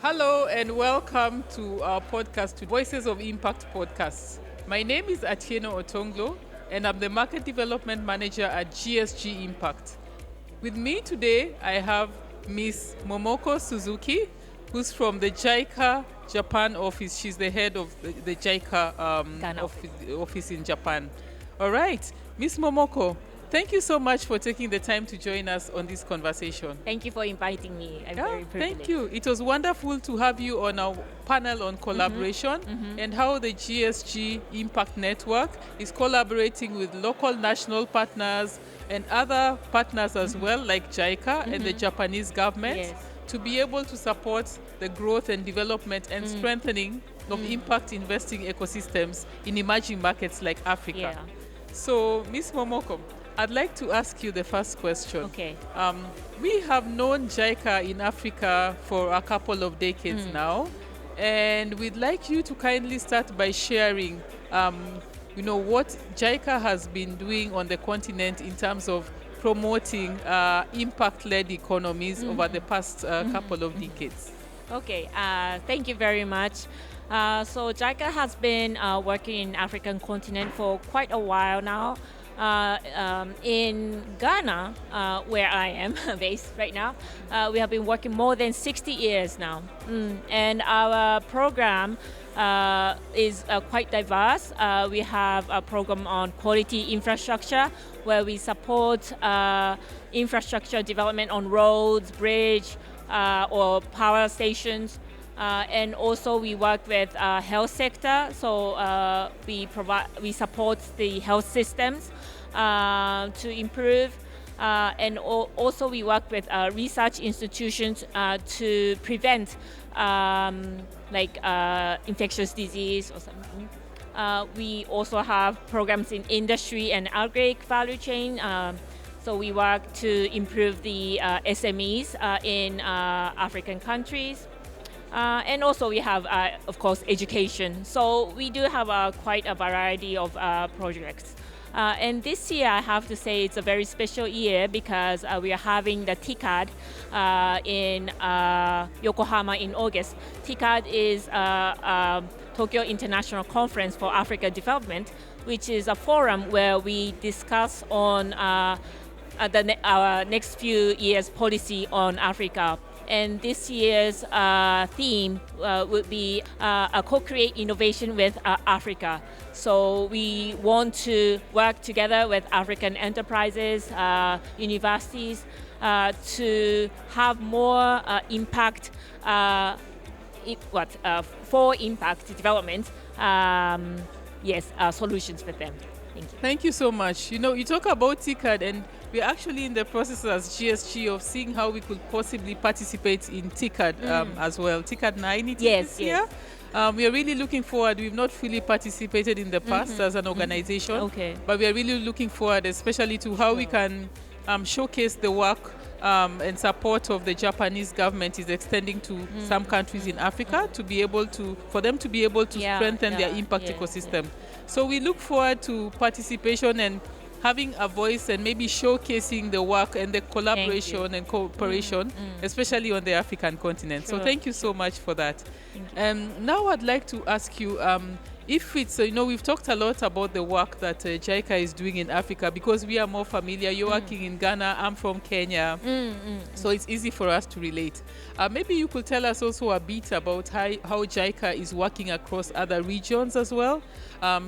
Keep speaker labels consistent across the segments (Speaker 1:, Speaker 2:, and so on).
Speaker 1: Hello and welcome to our podcast, to Voices of Impact podcast. My name is Atieno Otonglo and I'm the Market Development Manager at GSG Impact. With me today, I have Miss Momoko Suzuki, who's from the JICA Japan office. She's the head of the JICA
Speaker 2: Ghana.
Speaker 1: office in Japan. All right, Miss Momoko, thank you so much for taking the time to join us on this conversation.
Speaker 2: Thank you for inviting me. I'm very privileged.
Speaker 1: Thank you. It was wonderful to have you on our panel on collaboration and how the GSG Impact Network is collaborating with local national partners and other partners as well, like JICA and the Japanese government,
Speaker 2: Yes.
Speaker 1: to be able to support the growth and development and strengthening of impact investing ecosystems in emerging markets like Africa.
Speaker 2: Yeah.
Speaker 1: So, Ms. Momoko, I'd like to ask you the first question.
Speaker 2: Okay.
Speaker 1: We have known JICA in Africa for a couple of decades now, and we'd like you to kindly start by sharing, what JICA has been doing on the continent in terms of promoting impact-led economies over the past couple of decades.
Speaker 2: Okay. Thank you very much. So JICA has been working in African continent for quite a while now. In Ghana, where I am based right now, we have been working more than 60 years now. And our program is quite diverse. We have a program on quality infrastructure where we support infrastructure development on roads, bridge, or power stations. And also we work with health sector, so we support the health systems to improve, and also we work with research institutions to prevent infectious disease or something. We also have programs in industry and agri value chain. So we work to improve the SMEs in African countries. And also we have, of course, education. So we do have quite a variety of projects. And this year, I have to say it's a very special year because we are having the TICAD in Yokohama in August. TICAD is Tokyo International Conference for Africa Development, which is a forum where we discuss on our next few years' policy on Africa. And this year's theme would be a co-create innovation with Africa. So we want to work together with African enterprises, universities, to have more impact, for impact development, solutions for them. Thank you.
Speaker 1: Thank you so much. You talk about TICAD, and we're actually in the process as GSG of seeing how we could possibly participate in TICAD as well. TICAD 9 it is this year. We are really looking forward. We've not fully participated in the past as an organization, but we are really looking forward, especially to how we can showcase the work and support of the Japanese government is extending to some countries in Africa for them to be able to strengthen their impact ecosystem. So we look forward to participation and having a voice and maybe showcasing the work and the collaboration and cooperation, especially on the African continent.
Speaker 2: Sure.
Speaker 1: So thank you so much for that. Now I'd like to ask you, if it's, we've talked a lot about the work that JICA is doing in Africa because we are more familiar. You're working in Ghana, I'm from Kenya, so it's easy for us to relate. Maybe you could tell us also a bit about how JICA is working across other regions as well.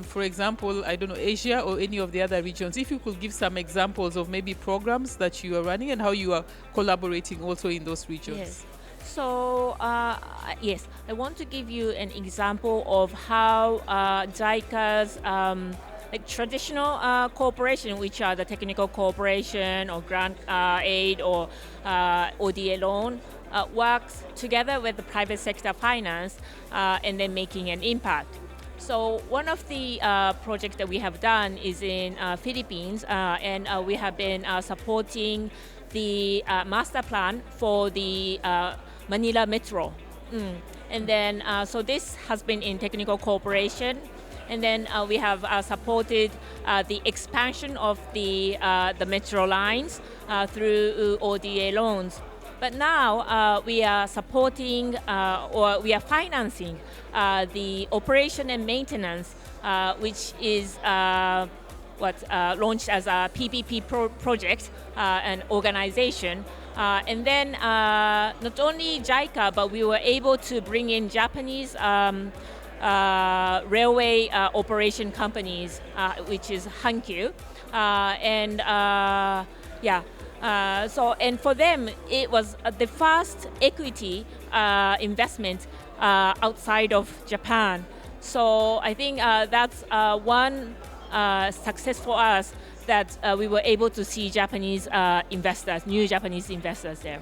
Speaker 1: For example, I don't know, Asia or any of the other regions. If you could give some examples of maybe programs that you are running and how you are collaborating also in those regions.
Speaker 2: Yes. So, yes, I want to give you an example of how JICA's traditional cooperation, which are the technical cooperation or grant aid or ODA loan, works together with the private sector finance and then making an impact. So one of the projects that we have done is in Philippines, and we have been supporting the master plan for the Manila Metro. And then, so this has been in technical cooperation. And then we have supported the expansion of the metro lines through ODA loans. But now we are supporting or we are financing the operation and maintenance, which is launched as a PPP project, an organization. And then not only JICA, but we were able to bring in Japanese railway operation companies, which is Hankyu. And for them, it was the first equity investment outside of Japan. So I think that's one success for us, that we were able to see Japanese investors, new Japanese investors there.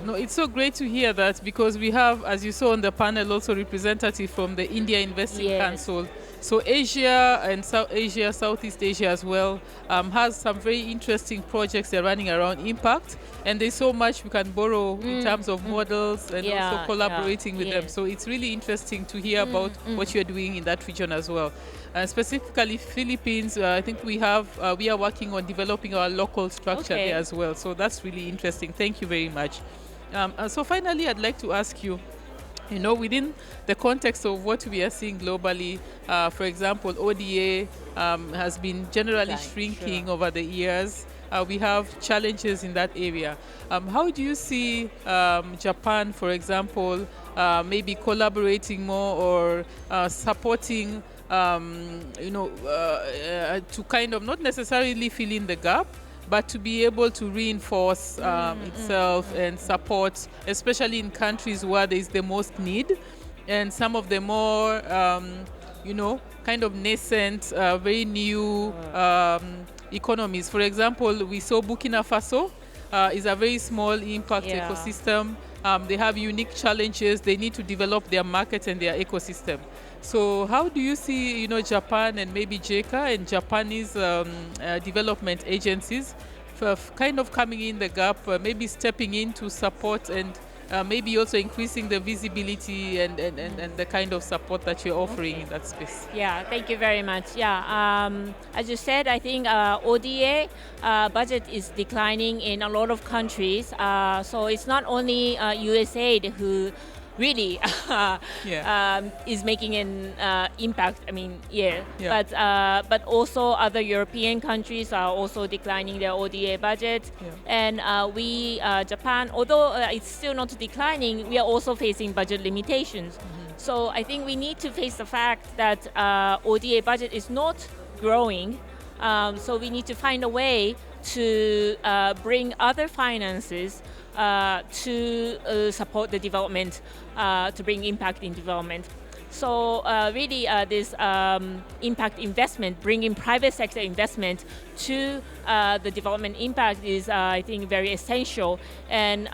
Speaker 1: No, it's so great to hear that, because we have, as you saw on the panel, also representative from the India Investing Council. So Asia and South Asia, Southeast Asia as well, has some very interesting projects they're running around impact, and there's so much we can borrow in terms of models and also collaborating with them. So it's really interesting to hear about what you're doing in that region as well. Specifically Philippines, I think we are working on developing our local structure there as well. So that's really interesting. Thank you very much. So finally, I'd like to ask you, within the context of what we are seeing globally, for example, ODA has been generally shrinking over the years. We have challenges in that area. How do you see Japan, for example, maybe collaborating more or supporting, to kind of not necessarily fill in the gap, but to be able to reinforce itself and support, especially in countries where there is the most need, and some of the more, kind of nascent, very new economies. For example, we saw Burkina Faso is a very small impact ecosystem. They have unique challenges. They need to develop their market and their ecosystem. So how do you see, Japan and maybe JICA and Japanese development agencies for kind of coming in the gap, maybe stepping in to support and maybe also increasing the visibility and the kind of support that you're offering in that space?
Speaker 2: Yeah, thank you very much. Yeah, as you said, I think ODA budget is declining in a lot of countries. So it's not only USAID who really is making an impact. I mean, but also other European countries are also declining their ODA budget. And we, Japan, although it's still not declining, we are also facing budget limitations. So I think we need to face the fact that ODA budget is not growing. So we need to find a way to bring other finances to support the development, to bring impact in development. So really this impact investment, bringing private sector investment to the development impact is, I think, very essential. And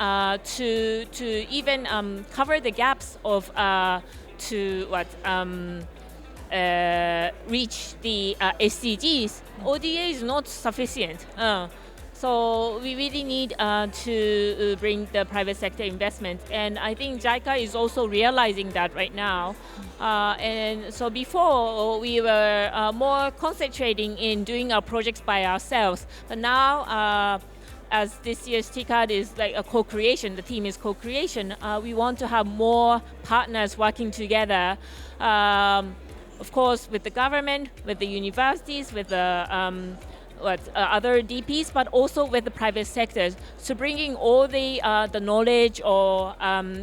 Speaker 2: to even cover the gaps of reach the SDGs, ODA is not sufficient. So we really need to bring the private sector investment. And I think JICA is also realizing that right now. And so before, we were more concentrating in doing our projects by ourselves. But now, as this year's TICAD is like a co-creation, the theme is co-creation, we want to have more partners working together. Of course, with the government, with the universities, with the other DPs, but also with the private sectors. So bringing all the knowledge or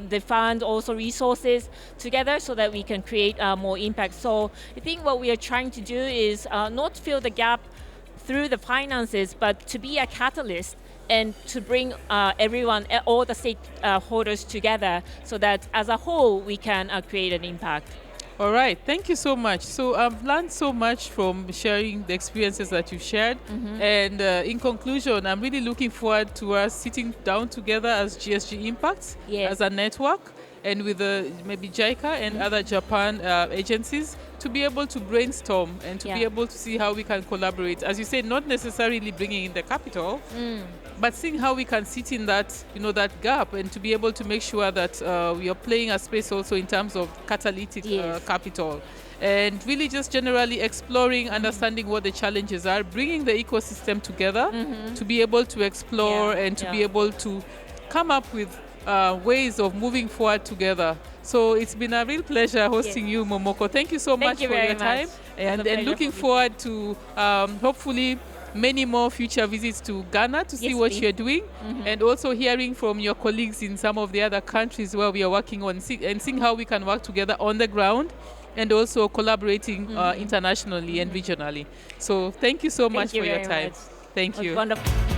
Speaker 2: the funds, also resources together so that we can create more impact. So I think what we are trying to do is not fill the gap through the finances, but to be a catalyst and to bring everyone, all the stakeholders together so that as a whole we can create an impact.
Speaker 1: All right, thank you so much. So I've learned so much from sharing the experiences that you've shared. And in conclusion, I'm really looking forward to us sitting down together as GSG Impacts, as a network, and with maybe JICA and other Japan agencies, to be able to brainstorm and to be able to see how we can collaborate. As you said, not necessarily bringing in the capital, but seeing how we can sit in that, that gap, and to be able to make sure that we are playing a space also in terms of catalytic capital. And really just generally exploring, understanding what the challenges are, bringing the ecosystem together to be able to explore and to be able to come up with ways of moving forward together. So it's been a real pleasure hosting you, Momoko. Thank you so much for your time. And looking forward to hopefully many more future visits to Ghana to see what you're doing, and also hearing from your colleagues in some of the other countries where we are working on, and seeing how we can work together on the ground and also collaborating internationally and regionally. So thank you so much for your time. Thank you.
Speaker 2: Wonderful.